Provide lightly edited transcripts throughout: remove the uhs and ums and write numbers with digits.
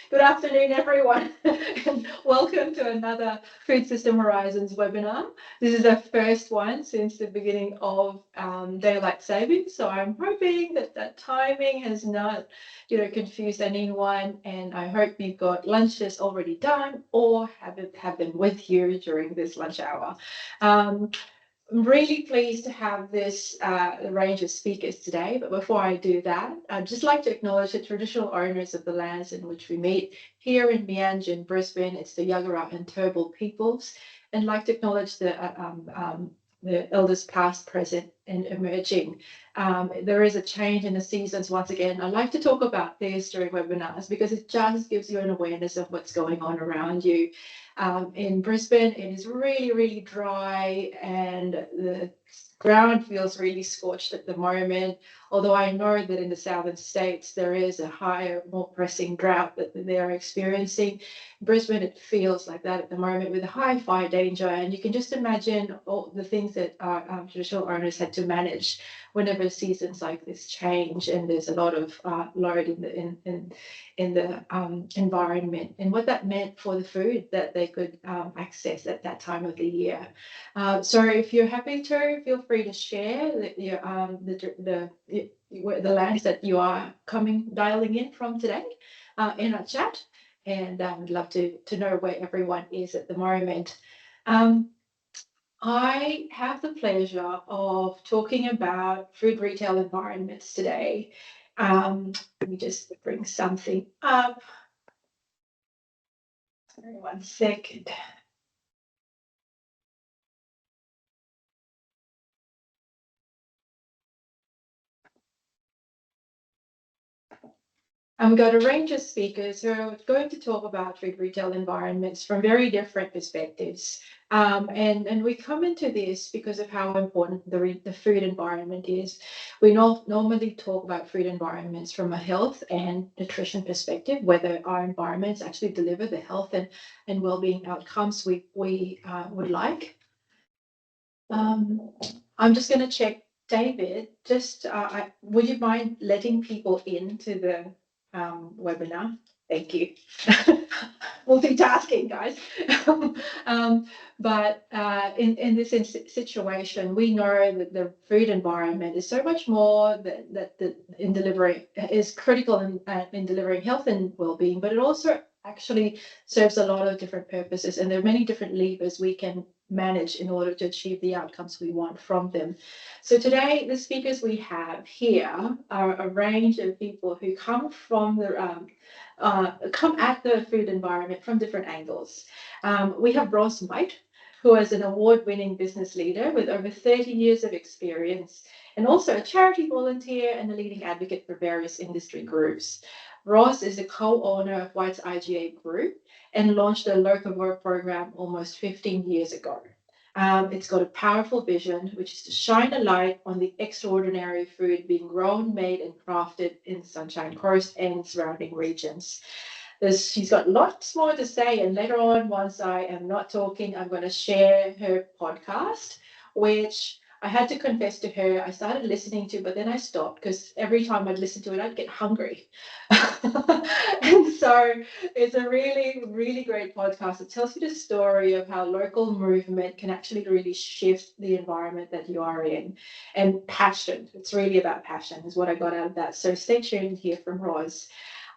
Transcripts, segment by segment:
Good afternoon, everyone, and welcome to another Food System Horizons webinar. This is the first one since the beginning of daylight savings, so I'm hoping that timing has not, confused anyone, and I hope you've got lunches already done or have them with you during this lunch hour. I'm really pleased to have this range of speakers today, but before I do that, I'd just like to acknowledge the traditional owners of the lands in which we meet here in Mianjin, Brisbane. It's the Yagara and Turrbal peoples, and like to acknowledge the elders past, present, and emerging. There is a change in the seasons once again. I like to talk about this during webinars because it just gives you an awareness of what's going on around you. In Brisbane, it is really, really dry and the ground feels really scorched at the moment. Although I know that in the southern states, there is a higher, more pressing drought that they are experiencing. Brisbane, it feels like that at the moment with a high fire danger. And you can just imagine all the things that our traditional owners had to manage whenever seasons like this change. And there's a lot of load in the environment and what that meant for the food that they could access at that time of the year. So if you're happy to, feel free to share the lands that you are dialing in from today in our chat, and I'd love to know where everyone is at the moment. I have the pleasure of talking about food retail environments today. Let me just bring something up. Sorry, 1 second. I've got a range of speakers who are going to talk about food retail environments from very different perspectives. And we come into this because of how important the food environment is. We normally talk about food environments from a health and nutrition perspective, whether our environments actually deliver the health and well-being outcomes we would like. I'm just going to check, David, would you mind letting people into the webinar? Thank you. Multitasking, guys. But in this situation, we know that the food environment is so much more that in delivering is critical in delivering health and well-being, but it also actually serves a lot of different purposes, and there are many different levers we can manage in order to achieve the outcomes we want from them. So today, the speakers we have here are a range of people who come from come at the food environment from different angles. We have Ross White, who is an award-winning business leader with over 30 years of experience, and also a charity volunteer and a leading advocate for various industry groups. Ross is a co-owner of White's IGA Group and launched a Locavore program almost 15 years ago. It's got a powerful vision, which is to shine a light on the extraordinary food being grown, made, and crafted in Sunshine Coast and surrounding regions. She's got lots more to say, and later on, once I am not talking, I'm going to share her podcast, which I had to confess to her, I started listening to, but then I stopped because every time I'd listen to it, I'd get hungry. And so it's a really, really great podcast. It tells you the story of how local movement can actually really shift the environment that you are in. And passion, it's really about passion is what I got out of that. So stay tuned and hear from Roz.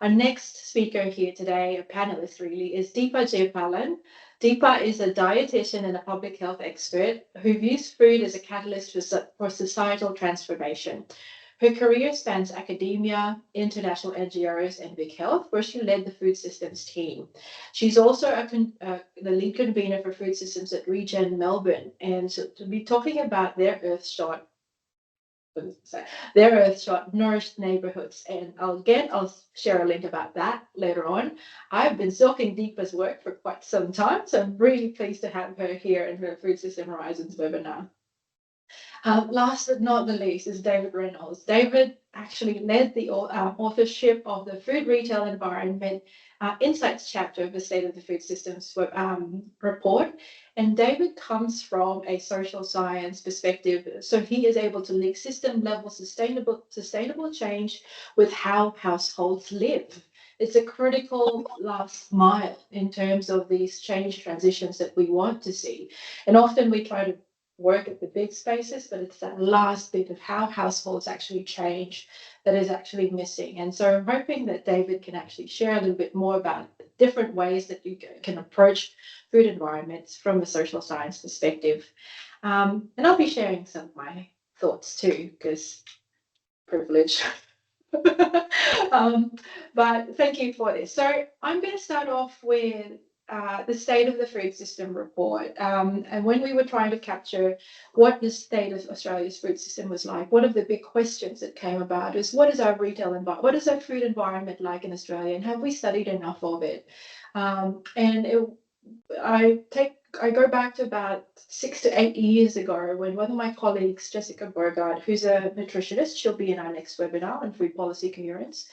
Our next speaker here today, a panelist really, is Deepa Jayapalan. Deepa is a dietitian and a public health expert who views food as a catalyst for societal transformation. Her career spans academia, international NGOs, and Big Health, where she led the food systems team. She's also the lead convener for food systems at Regen Melbourne, and so to be talking about their Earthshot nourished neighborhoods. And I'll share a link about that later on. I've been stalking Deepa's work for quite some time, so I'm really pleased to have her here in her Food System Horizons webinar. Last but not the least is David Reynolds. David actually led the authorship of the Food Retail Environment Insights chapter of the State of the Food Systems report. And David comes from a social science perspective, so he is able to link system level sustainable change with how households live. It's a critical last mile in terms of these change transitions that we want to see. And often we try to work at the big spaces, but it's that last bit of how households actually change that is actually missing. And so I'm hoping that David can actually share a little bit more about the different ways that you can approach food environments from a social science perspective. And I'll be sharing some of my thoughts too, because privilege. But thank you for this. So I'm going to start off with the State of the Food System report. And when we were trying to capture what the state of Australia's food system was like, one of the big questions that came about is what is our retail environment, what is our food environment like in Australia, and have we studied enough of it? I go back to about 6 to 8 years ago when one of my colleagues, Jessica Bogart, who's a nutritionist, she'll be in our next webinar on food policy coherence.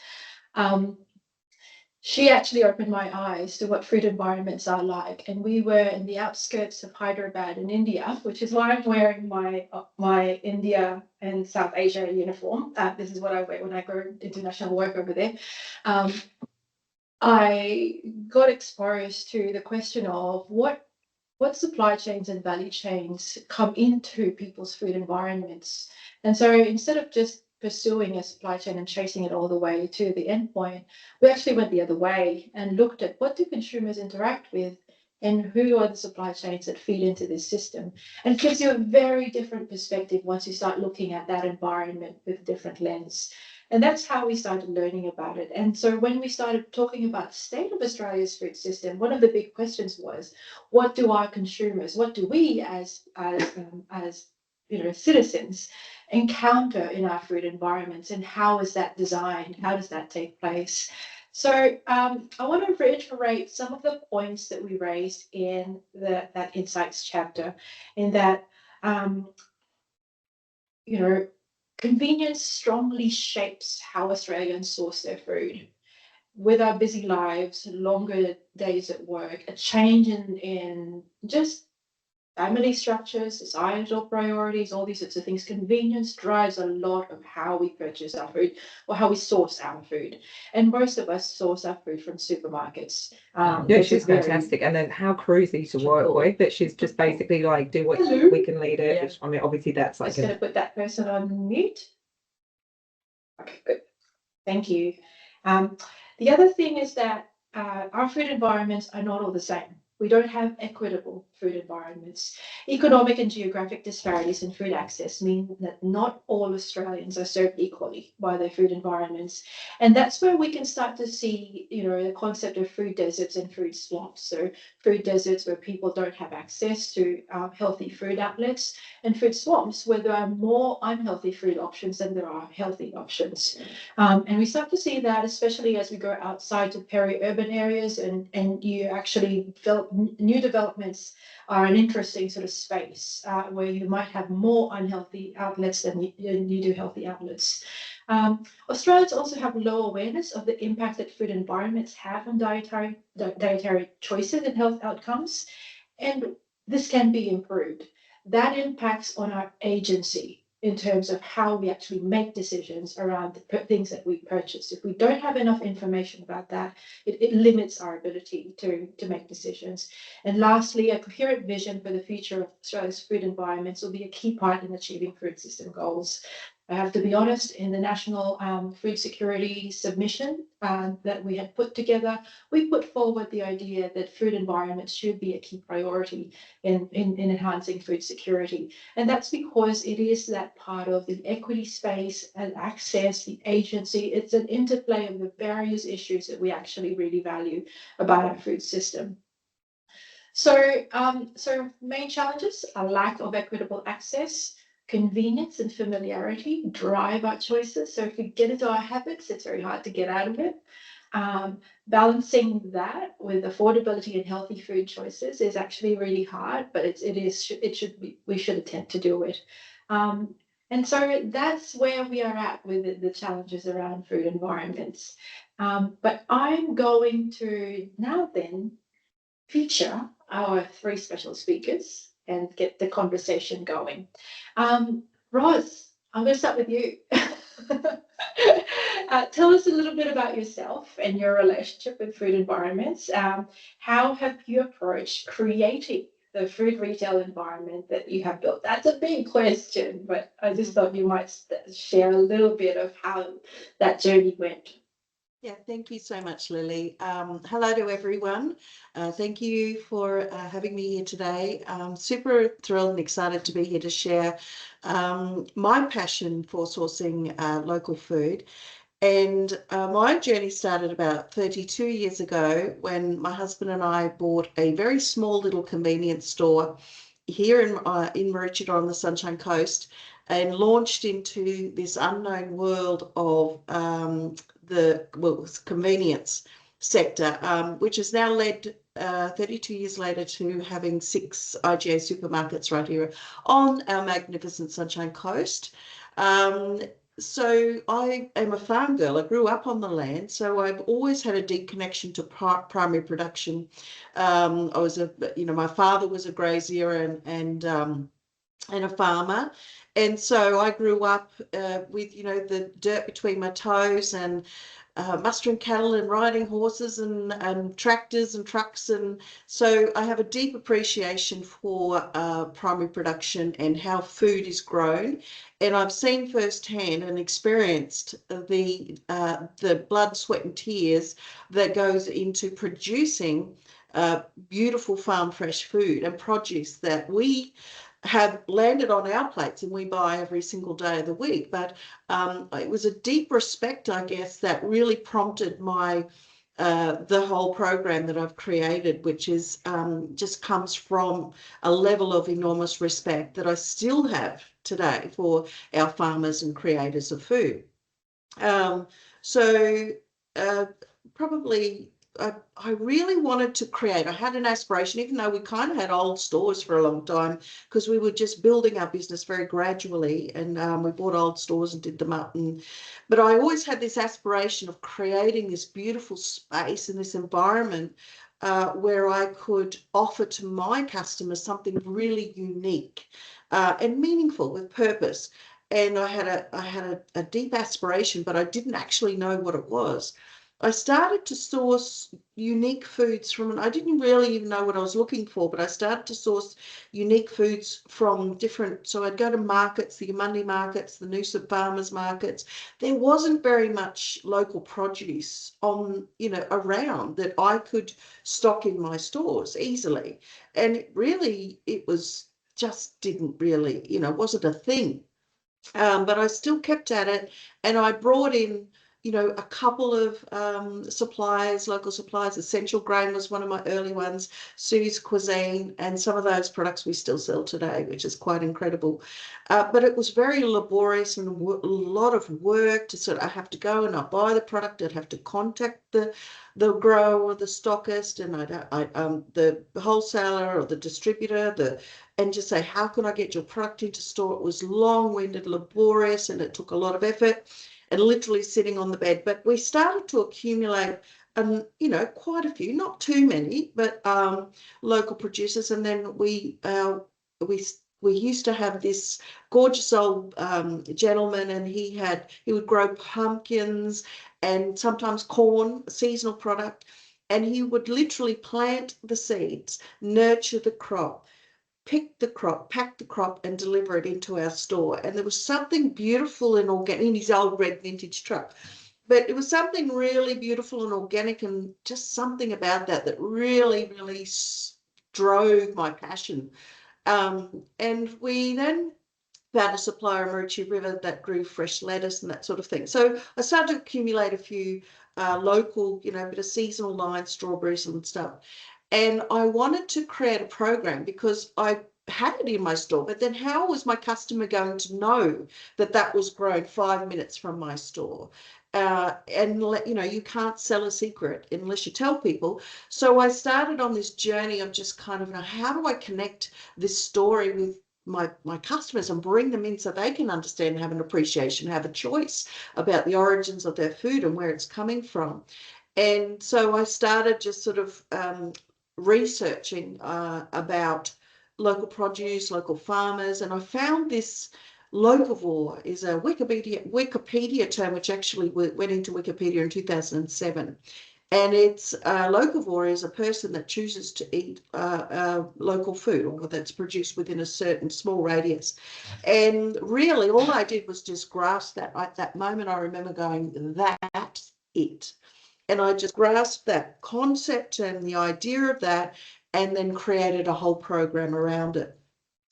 She actually opened my eyes to what food environments are like. And we were in the outskirts of Hyderabad in India, which is why I'm wearing my India and South Asia uniform. This is what I wear when I go international work over there. I got exposed to the question of what supply chains and value chains come into people's food environments. And so instead of just pursuing a supply chain and chasing it all the way to the end point, we actually went the other way and looked at what do consumers interact with and who are the supply chains that feed into this system. And it gives you a very different perspective once you start looking at that environment with a different lens. And that's how we started learning about it. And so when we started talking about the state of Australia's food system, one of the big questions was, what do our consumers, what do we as citizens encounter in our food environments, and how is that designed? How does that take place? So I want to reiterate some of the points that we raised in that insights chapter, in that convenience strongly shapes how Australians source their food. With our busy lives, longer days at work, a change in just family structures, societal priorities, all these sorts of things, convenience drives a lot of how we purchase our food or how we source our food. And most of us source our food from supermarkets. Yeah, she's fantastic. And then how cruisy to work with, that she's just basically like, do what we can lead it. Yeah. I mean, obviously that's like. Just going to put that person on mute. Okay, good. Thank you. The other thing is that our food environments are not all the same. We don't have equitable food environments. Economic and geographic disparities in food access mean that not all Australians are served equally by their food environments. And that's where we can start to see, the concept of food deserts and food swamps. So food deserts where people don't have access to healthy food outlets, and food swamps where there are more unhealthy food options than there are healthy options. And we start to see that, especially as we go outside to peri-urban areas and you actually develop new developments are an interesting sort of space where you might have more unhealthy outlets than you do healthy outlets. Australians also have low awareness of the impact that food environments have on dietary choices and health outcomes, and this can be improved. That impacts on our agency in terms of how we actually make decisions around the things that we purchase. If we don't have enough information about that, it limits our ability to make decisions. And lastly, a coherent vision for the future of Australia's food environments will be a key part in achieving food system goals. I have to be honest, in the National Food Security submission that we had put together, we put forward the idea that food environments should be a key priority in enhancing food security. And that's because it is that part of the equity space and access, the agency. It's an interplay of the various issues that we actually really value about our food system. So main challenges are lack of equitable access, convenience and familiarity drive our choices. So if we get into our habits, it's very hard to get out of it. Balancing that with affordability and healthy food choices is actually really hard, but we should attempt to do it. And so that's where we are at with the challenges around food environments. But I'm going to now then feature our three special speakers and get the conversation going. Roz, I'm going to start with you. tell us a little bit about yourself and your relationship with food environments. How have you approached creating the food retail environment that you have built? That's a big question, but I just thought you might share a little bit of how that journey went. Yeah, thank you so much, Lily. Hello to everyone. Thank you for having me here today. I'm super thrilled and excited to be here to share my passion for sourcing local food. And my journey started about 32 years ago when my husband and I bought a very small little convenience store here in Maroochydore on the Sunshine Coast and launched into this unknown world of convenience sector, which has now led 32 years later to having 6 IGA supermarkets right here on our magnificent Sunshine Coast. So I am a farm girl. I grew up on the land, so I've always had a deep connection to primary production. My father was a grazier and a farmer, and so I grew up with the dirt between my toes and mustering cattle and riding horses and tractors and trucks, and so I have a deep appreciation for primary production and how food is grown, and I've seen firsthand and experienced the blood, sweat, and tears that goes into producing beautiful farm fresh food and produce that we have landed on our plates and we buy every single day of the week. But it was a deep respect, I guess, that really prompted the whole program that I've created, which is just comes from a level of enormous respect that I still have today for our farmers and creators of food. Probably I really wanted to create, I had an aspiration, even though we kind of had old stores for a long time, because we were just building our business very gradually, and we bought old stores and did them up. But I always had this aspiration of creating this beautiful space and this environment where I could offer to my customers something really unique and meaningful with purpose. And I had a deep aspiration, but I didn't actually know what it was. I started to source unique foods from, I didn't really even know what I was looking for, but I started to source unique foods from different, so I'd go to markets, the Monday markets, the Noosa farmers markets. There wasn't very much local produce around that I could stock in my stores easily. And it was just didn't really, wasn't a thing. But I still kept at it, and I brought in a couple of suppliers, local suppliers. Essential Grain was one of my early ones, Sue's Cuisine, and some of those products we still sell today, which is quite incredible. But it was very laborious and a lot of work to I have to go and I buy the product. I'd have to contact the grower or the stockist, and the wholesaler or the distributor, and just say, how can I get your product into store? It was long-winded, laborious, and it took a lot of effort. And literally sitting on the bed. But we started to accumulate, quite a few, not too many, but local producers. And then we used to have this gorgeous old gentleman, and he would grow pumpkins and sometimes corn, seasonal product, and he would literally plant the seeds, nurture the crop, pick the crop, pack the crop, and deliver it into our store. And there was something beautiful and organic in his old red vintage truck. But it was something really beautiful and organic, and just something about that really, really drove my passion. And we then found a supplier in Murchie River that grew fresh lettuce and that sort of thing. So I started to accumulate a few local, bit of seasonal lines, strawberries and stuff. And I wanted to create a program because I had it in my store, but then how was my customer going to know that that was grown 5 minutes from my store? You can't sell a secret unless you tell people. So I started on this journey of just kind of, how do I connect this story with my customers and bring them in so they can understand, have an appreciation, have a choice about the origins of their food and where it's coming from. And so I started just sort of researching about local produce, local farmers, and I found this locavore is a Wikipedia term which actually went into Wikipedia in 2007. And it's locavore is a person that chooses to eat local food, or that's produced within a certain small radius. And really, all I did was just grasp that. At that moment, I remember going, "That's it." And I just grasped that concept and the idea of that, and then created a whole program around it.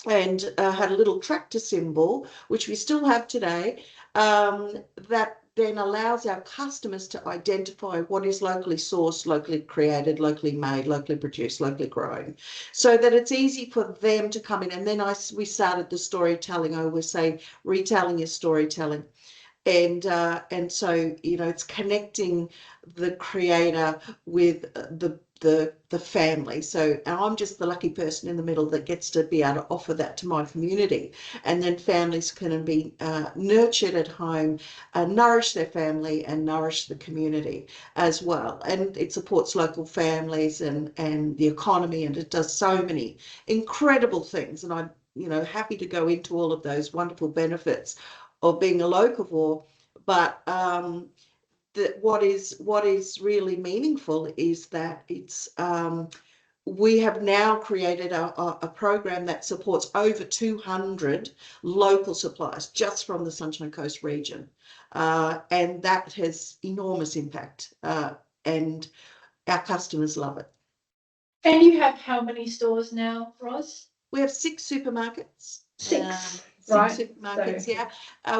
And had a little tractor symbol, which we still have today, that then allows our customers to identify what is locally sourced, locally created, locally made, locally produced, locally grown, so that it's easy for them to come in. And then we started the storytelling. I always say retelling is storytelling. And so, you know, it's connecting the creator with the family. So I'm just the lucky person in the middle that gets to be able to offer that to my community. And then families can be nurtured at home, nourish their family and nourish the community as well. And it supports local families and the economy, and it does so many incredible things. And I'm, you know, happy to go into all of those wonderful benefits of being a locavore. But what is really meaningful is that it's we have now created a program that supports over 200 local suppliers just from the Sunshine Coast region, and that has enormous impact, and our customers love it. And you have how many stores now, Roz? We have 6 supermarkets. 6. 6 right. supermarkets, yeah.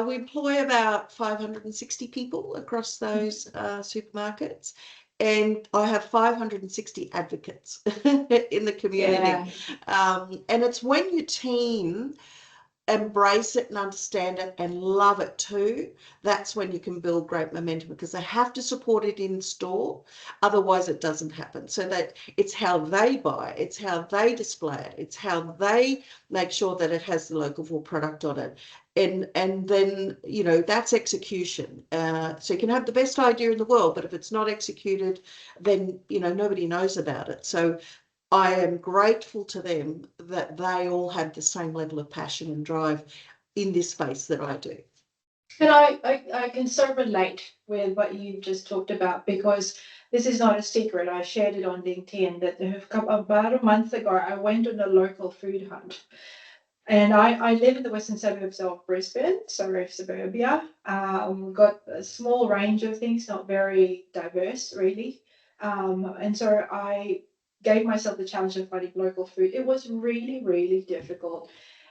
We employ about 560 people across those supermarkets, and I have 560 advocates in the community. And it's when your team embrace it and understand it and love it too, that's when you can build great momentum, because they have to support it in store, otherwise it doesn't happen. So that it's how they buy, it's how they display it, it's how they make sure that it has the locavore product on it, and then, you know, that's execution. So you can have the best idea in the world, but if it's not executed, then, you know, nobody knows about it. So I am grateful to them that they all had the same level of passion and drive in this space that I do. And I can so relate with what you just talked about, because this is not a secret. I shared it on LinkedIn that about a month ago, I went on a local food hunt. And I live in the western suburbs of Brisbane, so suburbia. Got a small range of things, not very diverse, really. And so I gave myself the challenge of finding local food. It was really, really difficult.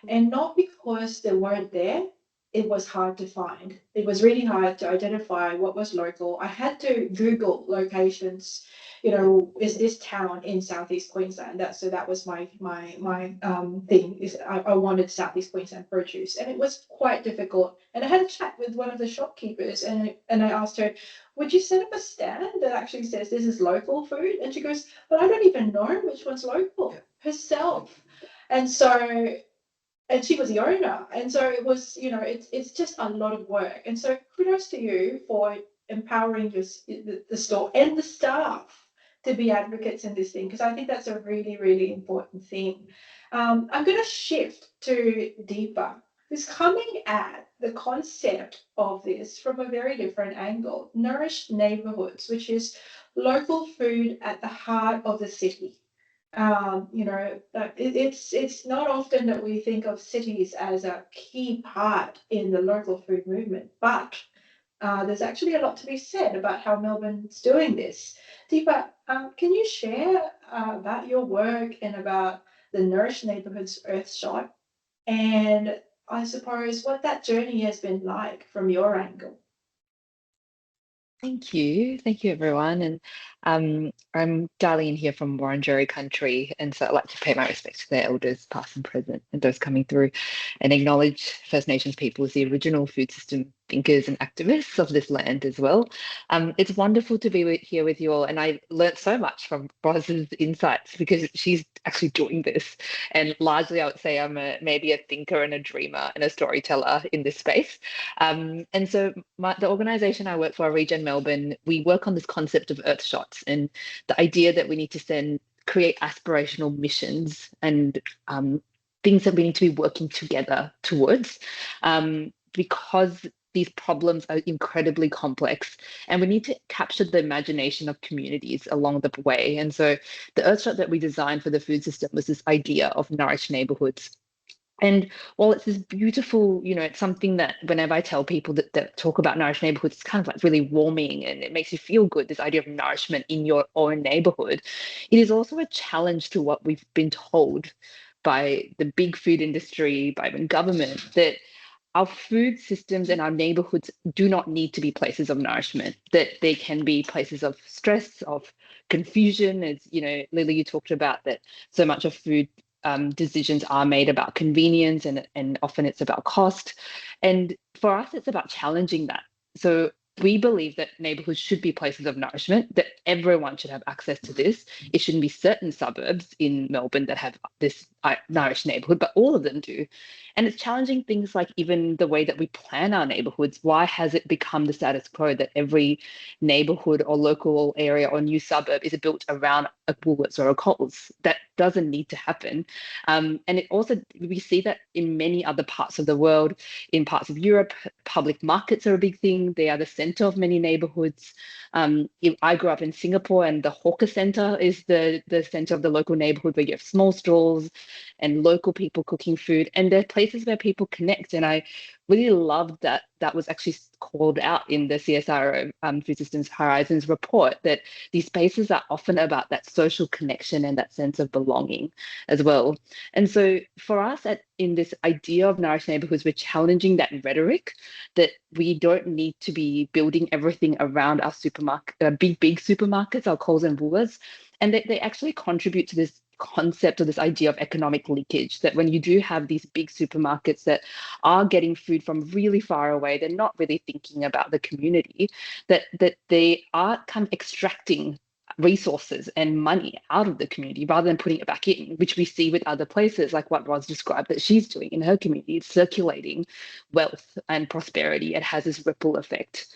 And not because they weren't there, it was hard to find. It was really hard to identify what was local. I had to Google locations. You know, is this town in Southeast Queensland? That was my thing. Is I wanted Southeast Queensland produce, and it was quite difficult. And I had a chat with one of the shopkeepers, and I asked her, "Would you set up a stand that actually says this is local food?" And she goes, "But I don't even know which one's local herself." And so, and she was the owner, and so it was, you know, it's just a lot of work. And so kudos to you for empowering the store and the staff to be advocates in this thing, because I think that's a really, really important thing. I'm going to shift to Deepa, who's coming at the concept of this from a very different angle. Nourished neighborhoods, which is local food at the heart of the city. You know, it's not often that we think of cities as a key part in the local food movement, but there's actually a lot to be said about how Melbourne's doing this. Deepa, can you share about your work and about the Nourished Neighbourhoods Earthshot, and I suppose what that journey has been like from your angle? Thank you everyone. And I'm Darlene here from Wurundjeri country, and so I'd like to pay my respects to their elders, past and present, and those coming through, and acknowledge First Nations people as the original food system thinkers and activists of this land as well. It's wonderful to be here with you all, and I learnt so much from Roz's insights, because she's actually doing this, and largely I would say I'm maybe a thinker and a dreamer and a storyteller in this space. And so the organisation I work for, Region Melbourne, we work on this concept of Earthshots, and the idea that we need to create aspirational missions and things that we need to be working together towards, because these problems are incredibly complex, and we need to capture the imagination of communities along the way. And so the Earthshot that we designed for the food system was this idea of nourished neighborhoods. And while it's this beautiful, it's something that whenever I tell people that talk about nourished neighborhoods, it's kind of like really warming and it makes you feel good, this idea of nourishment in your own neighborhood. It is also a challenge to what we've been told by the big food industry, by the government, that our food systems and our neighborhoods do not need to be places of nourishment, that they can be places of stress, of confusion. As Lily, you talked about that so much of food decisions are made about convenience, and often it's about cost. And for us, it's about challenging that. So we believe that neighborhoods should be places of nourishment, that everyone should have access to this. It shouldn't be certain suburbs in Melbourne that have this nourished neighborhood, but all of them do. And it's challenging things like even the way that we plan our neighborhoods. Why has it become the status quo that every neighborhood or local area or new suburb is built around a Woolworths or a Coles? That doesn't need to happen. And it also, we see that in many other parts of the world. In parts of Europe, public markets are a big thing. They are the center of many neighborhoods. I grew up in Singapore, and the hawker center is the center of the local neighborhood, where you have small stalls and local people cooking food, and they're places where people connect. And I really loved that was actually called out in the CSIRO Food Systems Horizons report, that these spaces are often about that social connection and that sense of belonging as well. And so for us in this idea of nourished neighborhoods, we're challenging that rhetoric that we don't need to be building everything around our supermarket, big supermarkets, our Coles and Woolworths, and they actually contribute to this concept or this idea of economic leakage, that when you do have these big supermarkets that are getting food from really far away, they're not really thinking about the community, that they are kind of extracting resources and money out of the community rather than putting it back in, which we see with other places, like what Roz described that she's doing in her community. It's circulating wealth and prosperity. It has this ripple effect.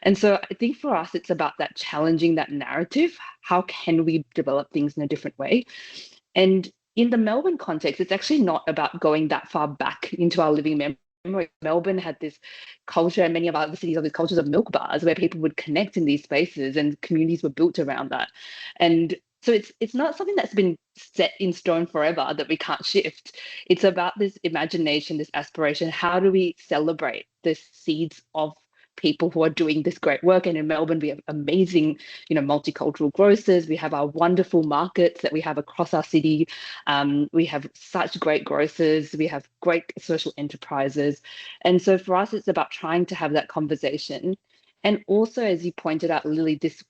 And so I think for us, it's about that challenging that narrative. How can we develop things in a different way? And in the Melbourne context, it's actually not about going that far back into our living memory. Melbourne had this culture, and many of our other cities have these cultures of milk bars where people would connect in these spaces, and communities were built around that. And so it's not something that's been set in stone forever that we can't shift. It's about this imagination, this aspiration. How do we celebrate the seeds of people who are doing this great work? And in Melbourne, we have amazing, multicultural grocers. We have our wonderful markets that we have across our city. We have such great grocers. We have great social enterprises. And so for us, it's about trying to have that conversation. And also, as you pointed out, Lily, this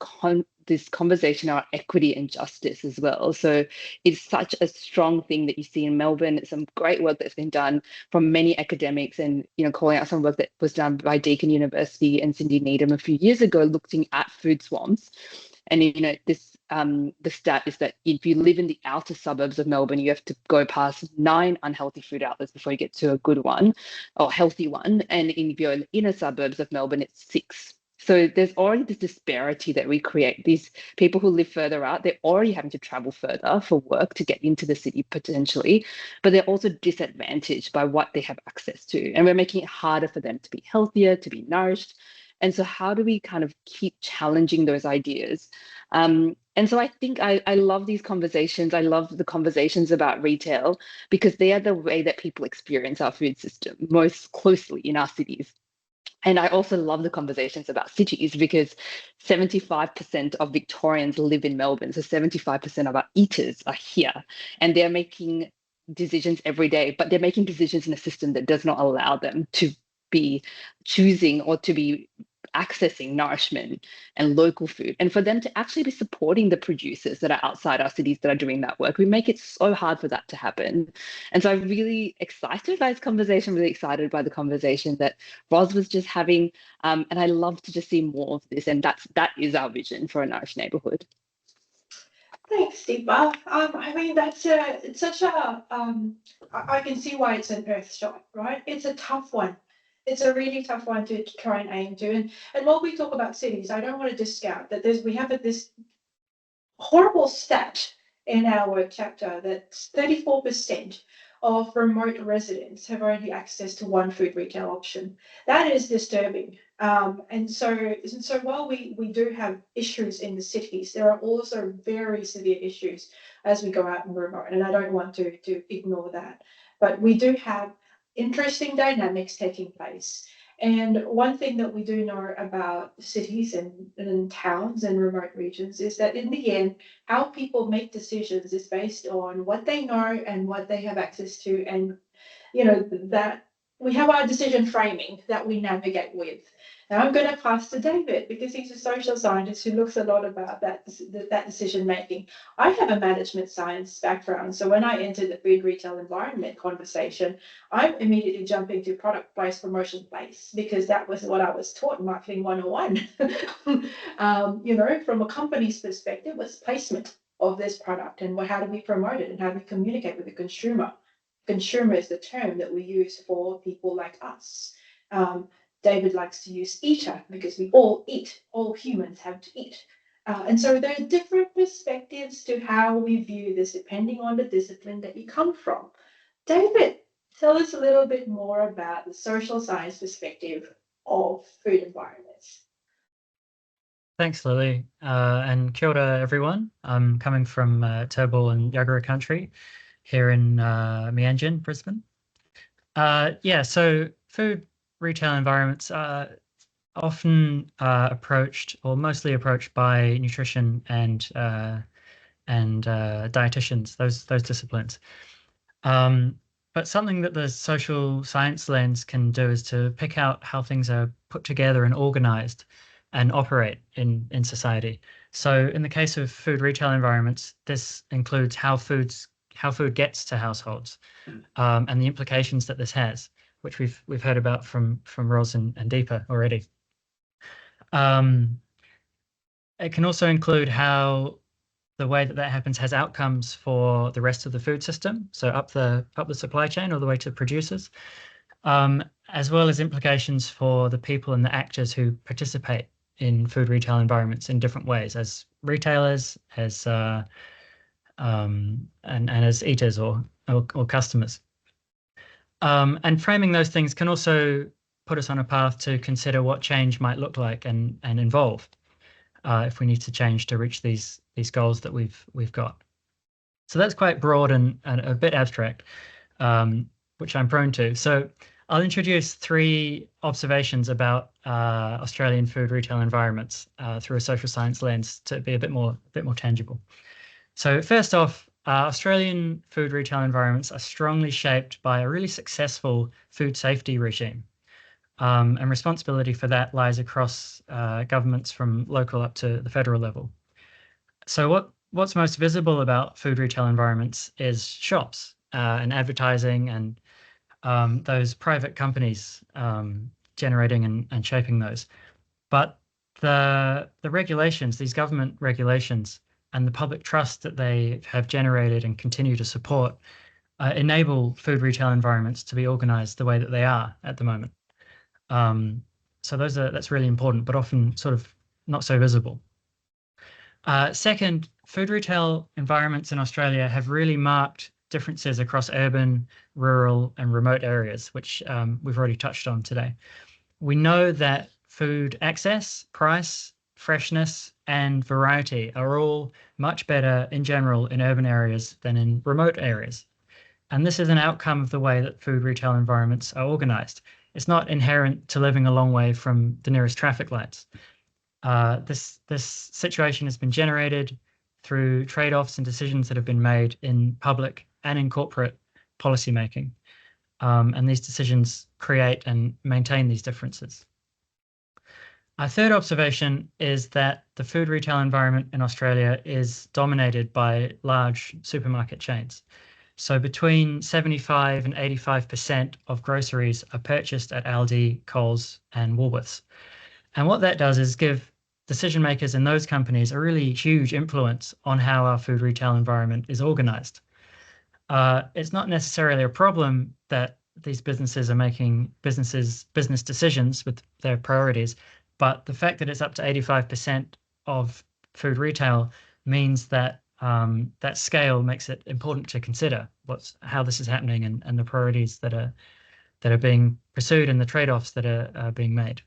conversation around equity and justice as well. So it's such a strong thing that you see in Melbourne. It's some great work that's been done from many academics, and calling out some work that was done by Deakin University and Cindy Needham a few years ago, looking at food swamps. And this the stat is that if you live in the outer suburbs of Melbourne, you have to go past 9 unhealthy food outlets before you get to a good one or healthy one. And if you're in the inner suburbs of Melbourne, it's 6. So there's already this disparity that we create. These people who live further out, they're already having to travel further for work to get into the city potentially, but they're also disadvantaged by what they have access to. And we're making it harder for them to be healthier, to be nourished. And so how do we kind of keep challenging those ideas? And so I think I love these conversations. I love the conversations about retail, because they are the way that people experience our food system most closely in our cities. And I also love the conversations about cities, because 75% of Victorians live in Melbourne. So 75% of our eaters are here, and they're making decisions every day, but they're making decisions in a system that does not allow them to be choosing or to be accessing nourishment and local food, and for them to actually be supporting the producers that are outside our cities that are doing that work. We make it so hard for that to happen. And so I'm really excited by this conversation, really excited by the conversation that Roz was just having, and I love to just see more of this, and that is our vision for a nourished neighborhood. Thanks, Deepa. I mean, it's such a, I can see why it's an earth shot, right? It's a tough one. It's a really tough one to try and aim to. And while we talk about cities, I don't want to discount that we have this horrible stat in our work chapter that 34% of remote residents have only access to one food retail option. That is disturbing. And so while we do have issues in the cities, there are also very severe issues as we go out in remote, and I don't want to ignore that. But we do have interesting dynamics taking place. And one thing that we do know about cities and towns and remote regions is that in the end, how people make decisions is based on what they know and what they have access to, and that we have our decision framing that we navigate with. Now I'm going to pass to David because he's a social scientist who looks a lot about that decision making. I have a management science background, so when I entered the food retail environment conversation, I'm immediately jumping to product place, promotion place, because that was what I was taught in marketing 101. From a company's perspective, was placement of this product and how do we promote it and how do we communicate with the consumer. Consumer is the term that we use for people like us. David likes to use eater because we all eat, all humans have to eat. And so there are different perspectives to how we view this depending on the discipline that you come from. David, tell us a little bit more about the social science perspective of food environments. Thanks, Lily, and kia ora, everyone. I'm coming from Turrbal and Yagara country here in Meanjin, Brisbane. So food retail environments are often approached, or mostly approached, by nutrition and dietitians, those disciplines. But something that the social science lens can do is to pick out how things are put together and organized and operate in society. So in the case of food retail environments, this includes how food gets to households, and the implications that this has, which we've heard about from Ros and Deepa already. It can also include how the way that happens has outcomes for the rest of the food system, so up the supply chain all the way to producers, as well as implications for the people and the actors who participate in food retail environments in different ways, as retailers, as and as eaters or customers. And framing those things can also put us on a path to consider what change might look like and involve if we need to change to reach these goals that we've got. So that's quite broad and a bit abstract, which I'm prone to. So I'll introduce 3 observations about Australian food retail environments through a social science lens to be a bit more tangible. So first off, Australian food retail environments are strongly shaped by a really successful food safety regime. And responsibility for that lies across governments from local up to the federal level. So what's most visible about food retail environments is shops and advertising and those private companies generating and shaping those. But the regulations, these government regulations, and the public trust that they have generated and continue to support enable food retail environments to be organized the way that they are at the moment. So that's really important, but often sort of not so visible. Second, food retail environments in Australia have really marked differences across urban, rural, and remote areas, which we've already touched on today. We know that food access, price, freshness, and variety are all much better in general in urban areas than in remote areas. And this is an outcome of the way that food retail environments are organized. It's not inherent to living a long way from the nearest traffic lights. This situation has been generated through trade-offs and decisions that have been made in public and in corporate policymaking. And these decisions create and maintain these differences. Our third observation is that the food retail environment in Australia is dominated by large supermarket chains. So between 75 and 85% of groceries are purchased at Aldi, Coles, and Woolworths. And what that does is give decision makers in those companies a really huge influence on how our food retail environment is organized. It's not necessarily a problem that these businesses are making business decisions with their priorities, but the fact that it's up to 85% of food retail means that that scale makes it important to consider how this is happening and the priorities that are being pursued and the trade-offs that are being made.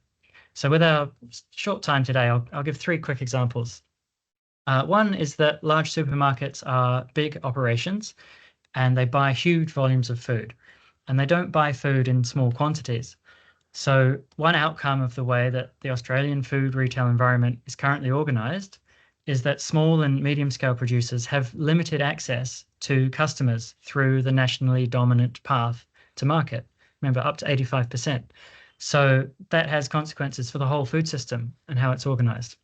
So with our short time today, I'll give 3 quick examples. One is that large supermarkets are big operations and they buy huge volumes of food, and they don't buy food in small quantities. So one outcome of the way that the Australian food retail environment is currently organised is that small and medium scale producers have limited access to customers through the nationally dominant path to market. Remember, up to 85%. So that has consequences for the whole food system and how it's organised.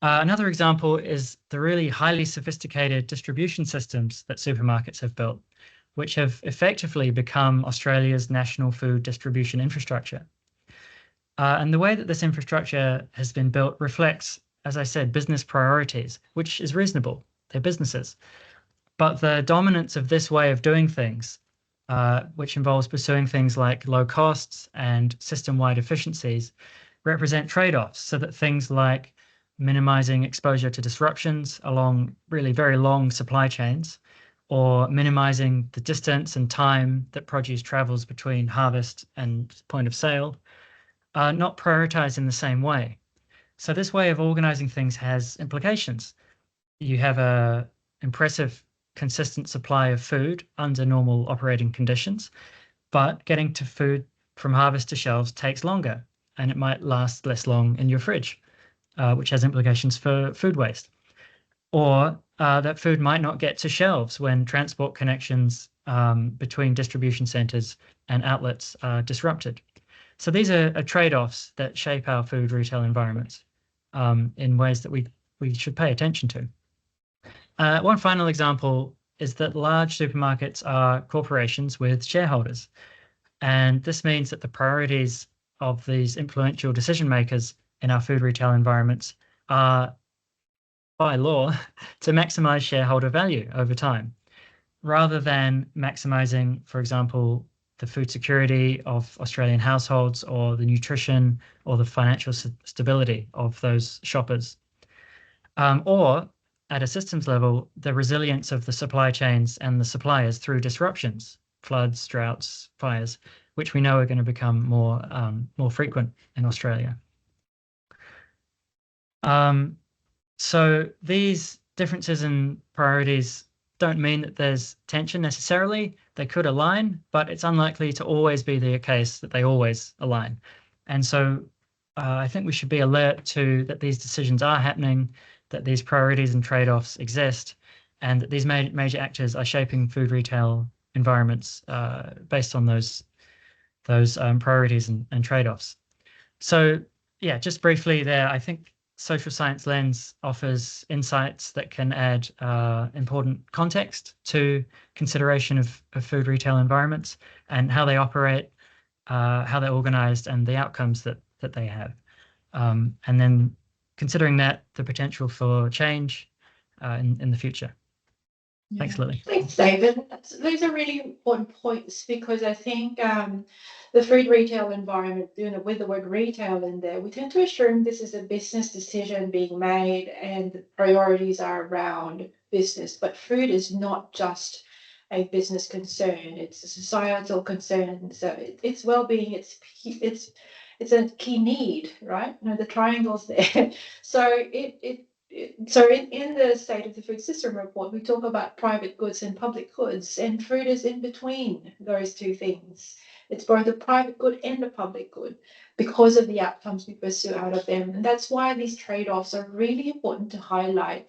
Another example is the really highly sophisticated distribution systems that supermarkets have built, which have effectively become Australia's national food distribution infrastructure. And the way that this infrastructure has been built reflects, as I said, business priorities, which is reasonable. They're businesses. But the dominance of this way of doing things, which involves pursuing things like low costs and system-wide efficiencies, represent trade-offs, so that things like minimizing exposure to disruptions along really very long supply chains, or minimizing the distance and time that produce travels between harvest and point of sale, are not prioritized in the same way. So this way of organizing things has implications. You have an impressive, consistent supply of food under normal operating conditions, but getting to food from harvest to shelves takes longer, and it might last less long in your fridge, which has implications for food waste. Or that food might not get to shelves when transport connections between distribution centers and outlets are disrupted. So these are trade-offs that shape our food retail environments in ways that we should pay attention to. One final example is that large supermarkets are corporations with shareholders. And this means that the priorities of these influential decision makers in our food retail environments are, by law, to maximize shareholder value over time, rather than maximizing, for example, the food security of Australian households or the nutrition or the financial stability of those shoppers. Or at a systems level, the resilience of the supply chains and the suppliers through disruptions, floods, droughts, fires, which we know are going to become more frequent in Australia. So these differences in priorities don't mean that there's tension necessarily. They could align, but it's unlikely to always be the case that they always align. And so I think we should be alert to that these decisions are happening, that these priorities and trade-offs exist, and that these major actors are shaping food retail environments based on those priorities and trade-offs. So yeah, just briefly there, I think Social Science Lens offers insights that can add important context to consideration of food retail environments and how they operate, how they're organized, and the outcomes that they have. And then considering that, the potential for change in the future. Yeah. Thanks, Lily. Thanks, David. Those are really important points, because I think the food retail environment, with the word retail in there, we tend to assume this is a business decision being made and the priorities are around business. But food is not just a business concern; it's a societal concern. So it's well-being. It's a key need, right? The triangle's there. So So in the State of the Food System report, we talk about private goods and public goods, and food is in between those two things. It's both a private good and a public good because of the outcomes we pursue out of them. And that's why these trade-offs are really important to highlight,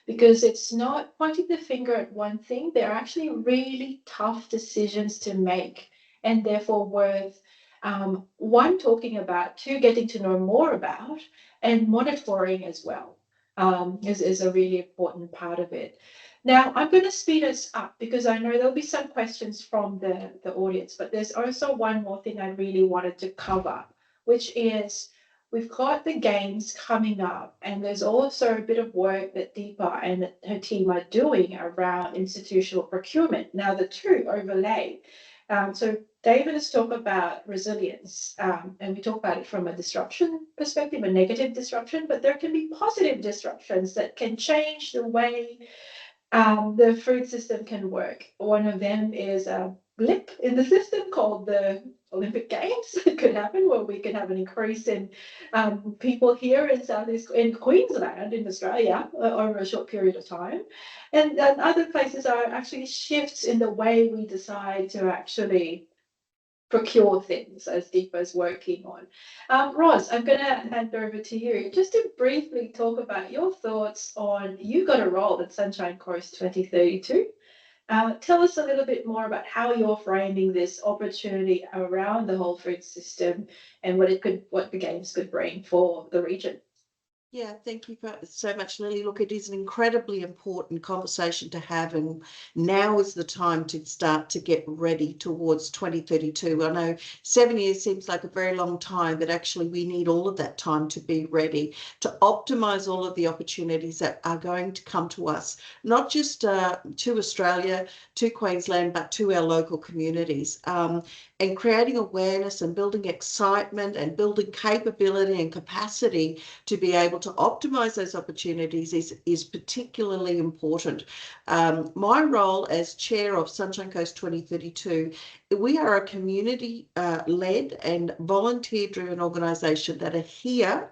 because it's not pointing the finger at one thing. They're actually really tough decisions to make, and therefore worth one, talking about, two, getting to know more about, and monitoring as well. Is a really important part of it. Now, I'm going to speed us up because I know there'll be some questions from the audience, but there's also one more thing I really wanted to cover, which is we've got the games coming up, and there's also a bit of work that Deepa and her team are doing around institutional procurement. Now, the two overlay. So David has talked about resilience, and we talk about it from a disruption perspective, a negative disruption, but there can be positive disruptions that can change the way the food system can work. One of them is a blip in the system called the Olympic Games. It could happen where we could have an increase in people here in Queensland, in Australia, over a short period of time. And other places are actually shifts in the way we decide to actually procure things, as Deepa's working on. Roz, I'm going to hand over to you just to briefly talk about your thoughts on, you got a role at Sunshine Coast 2032. Tell us a little bit more about how you're framing this opportunity around the whole food system and what the games could bring for the region. Yeah, thank you so much, Lily. Look, it is an incredibly important conversation to have, and now is the time to start to get ready towards 2032. I know 7 years seems like a very long time, but actually we need all of that time to be ready to optimise all of the opportunities that are going to come to us, not just to Australia, to Queensland, but to our local communities. And creating awareness and building excitement and building capability and capacity to be able to optimise those opportunities is particularly important. My role as chair of Sunshine Coast 2032, we are a community-led and volunteer-driven organisation that are here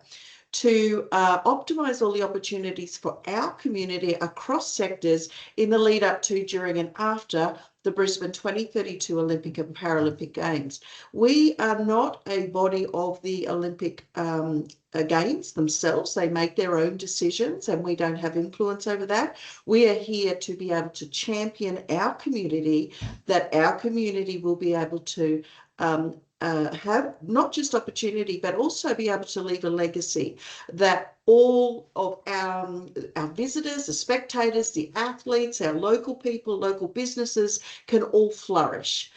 to optimise all the opportunities for our community across sectors in the lead up to, during and after the Brisbane 2032 Olympic and Paralympic Games. We are not a body of the Olympic Games themselves. They make their own decisions and we don't have influence over that. We are here to be able to champion our community, that our community will be able to have not just opportunity, but also be able to leave a legacy that all of our visitors, the spectators, the athletes, our local people, local businesses can all flourish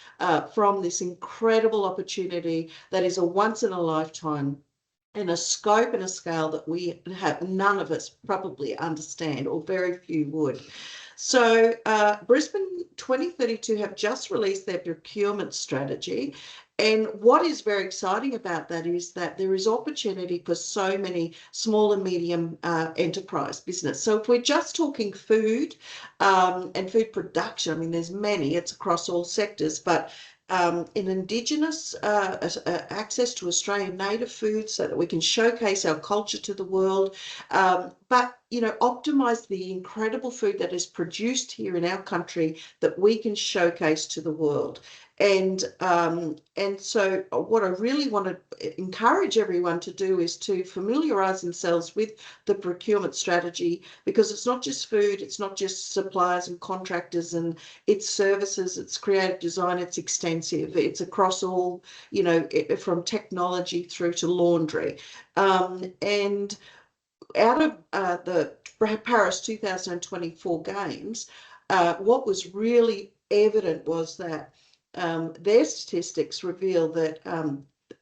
from this incredible opportunity that is a once in a lifetime, in a scope and a scale that we have, none of us probably understand, or very few would. So Brisbane 2032 have just released their procurement strategy. And what is very exciting about that is that there is opportunity for so many small and medium enterprise business. So if we're just talking food and food production, I mean, there's many, it's across all sectors, but in Indigenous access to Australian native food so that we can showcase our culture to the world, but, you know, optimise the incredible food that is produced here in our country that we can showcase to the world. And so what I really want to encourage everyone to do is to familiarise themselves with the procurement strategy, because it's not just food, it's not just suppliers and contractors, and it's services, it's creative design, it's extensive, it's across all, you know, from technology through to laundry. And out of the Paris 2024 Games, what was really evident was that their statistics reveal that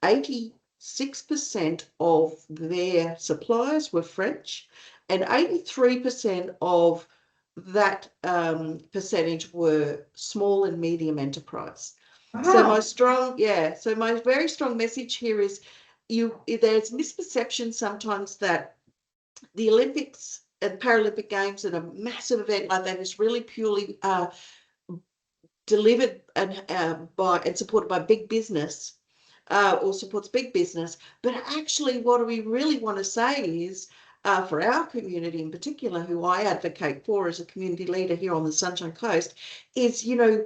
86% of their suppliers were French, and 83% of that percentage were small and medium enterprise. Wow. So my very strong message here is there's misperception sometimes that the Olympics and Paralympic Games and a massive event like that is really purely delivered and supported by big business, or supports big business. But actually what we really want to say is, for our community in particular, who I advocate for as a community leader here on the Sunshine Coast, is, you know,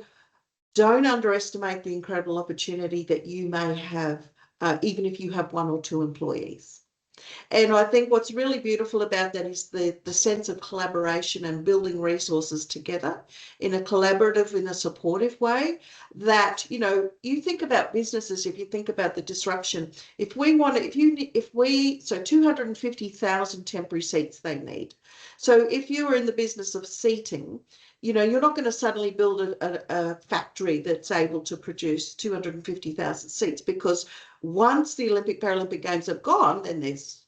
don't underestimate the incredible opportunity that you may have, even if you have 1 or 2 employees. And I think what's really beautiful about that is the sense of collaboration and building resources together in a collaborative, in a supportive way, that, you know, you think about businesses, if you think about the disruption, so 250,000 temporary seats they need. So if you're in the business of seating, you know, you're not going to suddenly build a factory that's able to produce 250,000 seats, because once the Olympic Paralympic Games have gone, then there's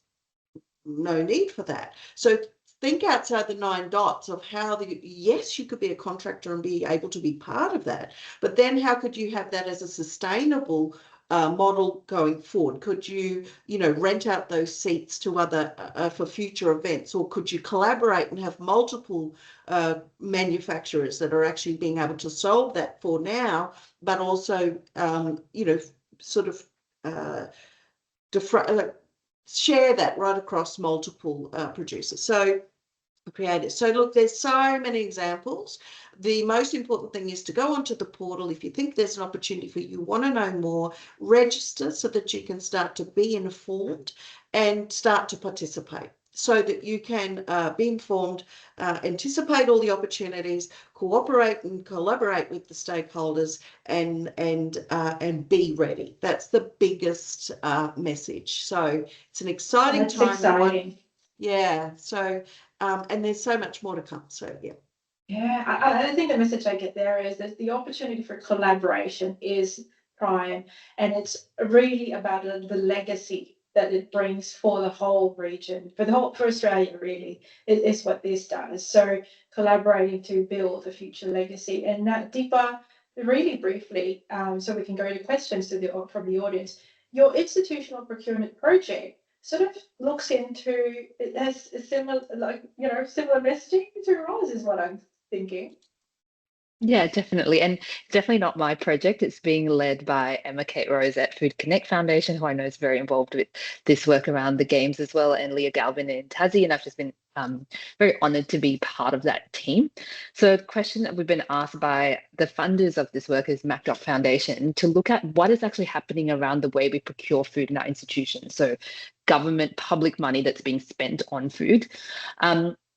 no need for that. So think outside the 9 dots of how yes, you could be a contractor and be able to be part of that, but then how could you have that as a sustainable model going forward? Could you, rent out those seats to other for future events, or could you collaborate and have multiple manufacturers that are actually being able to solve that for now, but also, sort of share that right across multiple producers. So creators. So look, there's so many examples. The most important thing is to go onto the portal. If you think there's an opportunity for you, want to know more, register so that you can start to be informed and start to participate, so that you can be informed, anticipate all the opportunities, cooperate and collaborate with the stakeholders, and be ready. That's the biggest message. So it's an exciting That's time. exciting. Yeah. So, and there's so much more to come. So, yeah. Yeah, I think the message I get there is that the opportunity for collaboration is prime, and it's really about the legacy that it brings for the whole region, for Australia, really, is what this does. So collaborating to build a future legacy. And that, Deepa, really briefly, so we can go to questions from the audience. Your institutional procurement project sort of looks into, it has a similar, similar messaging to Roz, is what I'm thinking. Yeah, definitely. And definitely not my project. It's being led by Emma Kate Rose at Food Connect Foundation, who I know is very involved with this work around the games as well, and Leah Galvin in Tassie. And I've just been very honoured to be part of that team. So the question that we've been asked by the funders of this work is MacDoc Foundation to look at what is actually happening around the way we procure food in our institutions. So government public money that's being spent on food.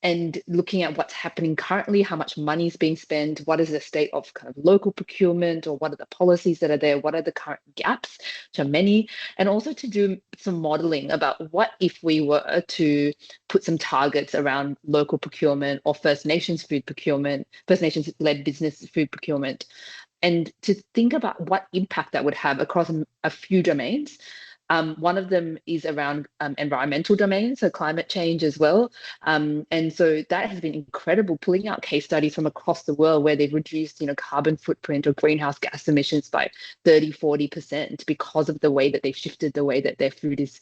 And looking at what's happening currently, how much money is being spent, what is the state of kind of local procurement, or what are the policies that are there, what are the current gaps, which are many, and also to do some modeling about what if we were to put some targets around local procurement or First Nations food procurement, First Nations-led business food procurement, and to think about what impact that would have across a few domains. One of them is around environmental domains, so climate change as well. And so that has been incredible, pulling out case studies from across the world where they've reduced, carbon footprint or greenhouse gas emissions by 30, 40% because of the way that they've shifted the way that their food is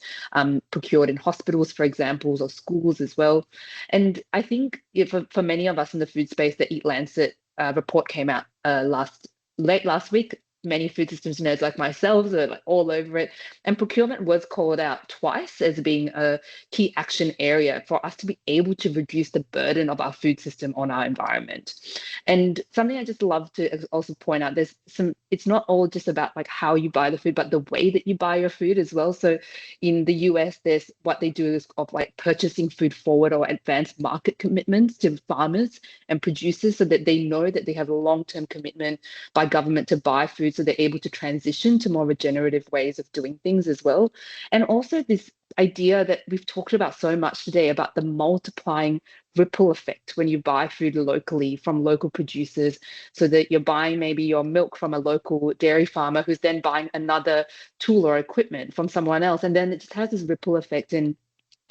procured in hospitals, for example, or schools as well. And I think for many of us in the food space, the Eat Lancet report came out late last week. Many food systems nerds like myself are all over it. And procurement was called out twice as being a key action area for us to be able to reduce the burden of our food system on our environment. And something I just love to also point out, it's not all just about like how you buy the food, but the way that you buy your food as well. So in the US, there's what they do is of like purchasing food forward or advanced market commitments to farmers and producers so that they know that they have a long-term commitment by government to buy food, so they're able to transition to more regenerative ways of doing things as well. And also this idea that we've talked about so much today about the multiplying ripple effect when you buy food locally from local producers, so that you're buying maybe your milk from a local dairy farmer who's then buying another tool or equipment from someone else. And then it just has this ripple effect. And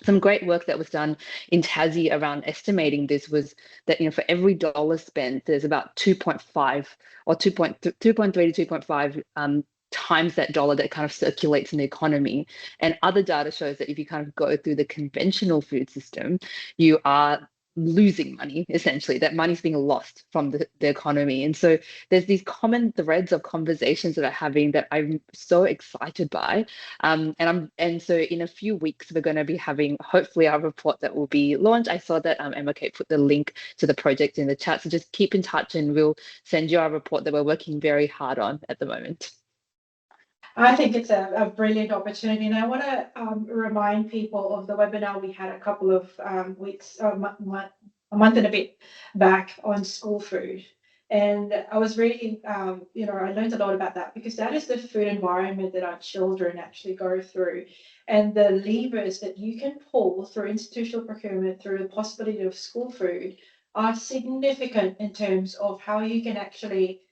some great work that was done in Tassie around estimating this was that, for every dollar spent, there's about 2.5 or 2.3 to 2.5 times that dollar that kind of circulates in the economy. And other data shows that if you kind of go through the conventional food system, you are losing money, essentially. That money's being lost from the economy. And so there's these common threads of conversations that are having that I'm so excited by. And so in a few weeks, we're going to be having hopefully our report that will be launched. I saw that Emma Kate put the link to the project in the chat. So just keep in touch and we'll send you our report that we're working very hard on at the moment. I think it's a brilliant opportunity, and I want to remind people of the webinar we had a couple of weeks, a month and a bit back on school food. And I was really, I learned a lot about that, because that is the food environment that our children actually go through. And the levers that you can pull through institutional procurement, through the possibility of school food, are significant in terms of how you can actually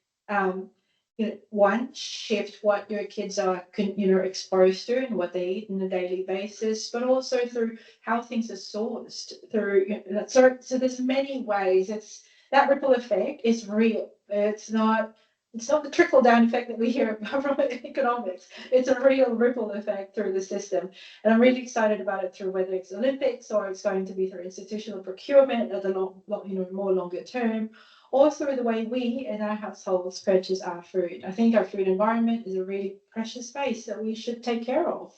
one, shift what your kids are, exposed to and what they eat on a daily basis, but also through how things are sourced through, so there's many ways. It's that ripple effect is real. It's not the trickle down effect that we hear about from economics. It's a real ripple effect through the system. And I'm really excited about it through whether it's Olympics or it's going to be through institutional procurement at the more longer term, or through the way we in our households purchase our food. I think our food environment is a really precious space that we should take care of.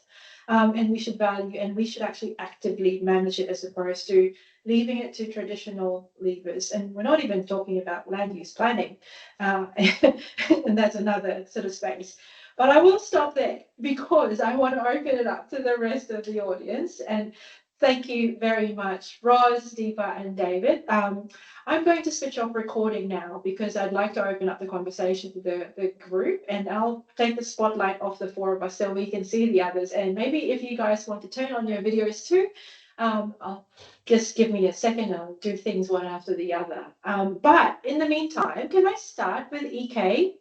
And we should value, and we should actually actively manage it as opposed to leaving it to traditional levers. And we're not even talking about land use planning, and that's another sort of space. But I will stop there because I want to open it up to the rest of the audience. And thank you very much, Roz, Deepa, and David. I'm going to switch off recording now because I'd like to open up the conversation to the group, and I'll take the spotlight off the four of us so we can see the others. And maybe if you guys want to turn on your videos too, I'll just give me a second. I'll do things one after the other. But in the meantime, can I start with EK?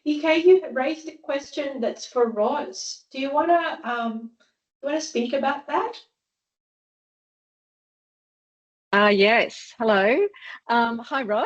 EK, you raised a question that's for Roz. Do you want to speak about that? Yes. Hello. Hi, Roz.